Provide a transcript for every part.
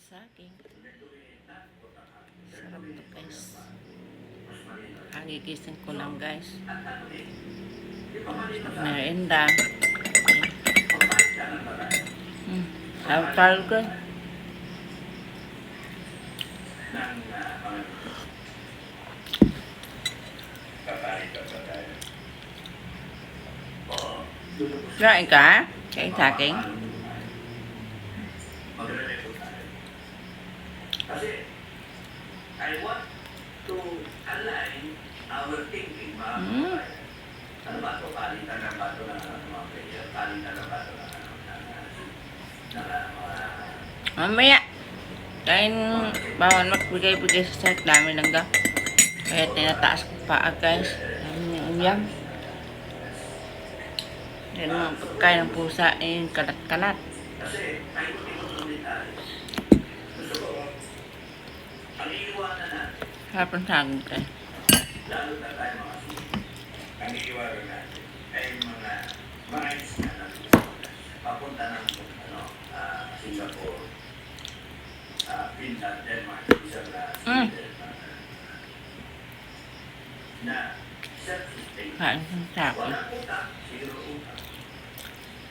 saging. Sarap to guys. Hagigising ko lang guys. Merienda. Sabi ko. Kain ka? Kain saging? Kasi I want to align our thinking, mga kababayan. Ano ba ito? Palitan ng bato ng mga player? Palitan ng bato ng mga... Mamaya. Kain bawal magbigay-bigay sa site. Dami lang ga. Kaya tinataas ko pa guys. Dami niyang unyam. Yan mga pagkain ng pusa eh, kalat-kalat. Kasi ay Harap ng saging guys. lalo na tayo mga susunod. Ang iiwanan natin ay mga rights na papunta ng Singapore, Finland, Denmark, isang na self-sustain. Kain ng saging. Walang utang, zero utang.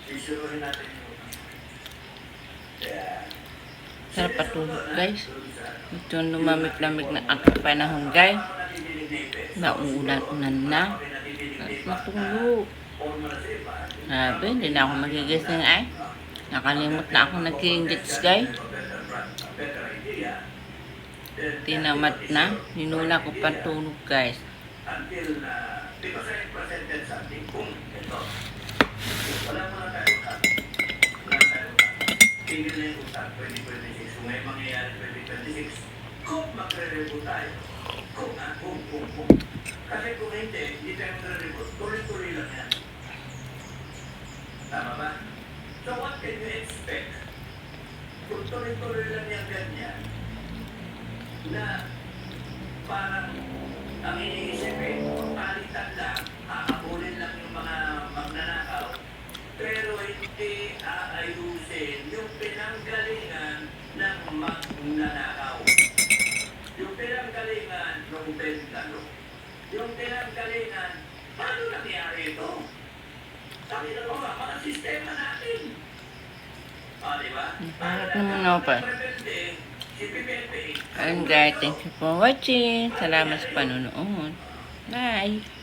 Sisuruhin natin yung utang. Kaya, Sarap patulog guys. Ito lumamig-lamig na ang panahon guys. Nauulan-ulan na. At matulog. Sabi, hindi na ako magigising ay. Nakalimot na ako nag-ingits guys. Tinamad na. Ninula ko patulog guys. Until, because I presented something, kung ito, wala mo na tayo utang. Wala tayo utang. Tingin na yung utang, 2026. Kung may mangyayari 2026, kung magre-reboot tayo. Kung. Kasi kung hindi tayo magre-reboot, tuloy-tuloy lang yan. Tama ba? So what can you expect? Kung tuloy-tuloy lang yan ganyan, na parang ang iniisip palitan lang, hahabulin lang yung mga magnanakaw, pero hindi aayusin yung pinanggalingan ng magnanakaw. Yung pinanggalingan ng bendalo. Yung pinanggalingan, paano nangyari ito? Sabi na mga sistema natin. Diba? Harap naman ako pa. And guys, thank you for watching. Salamat sa panonood. Bye!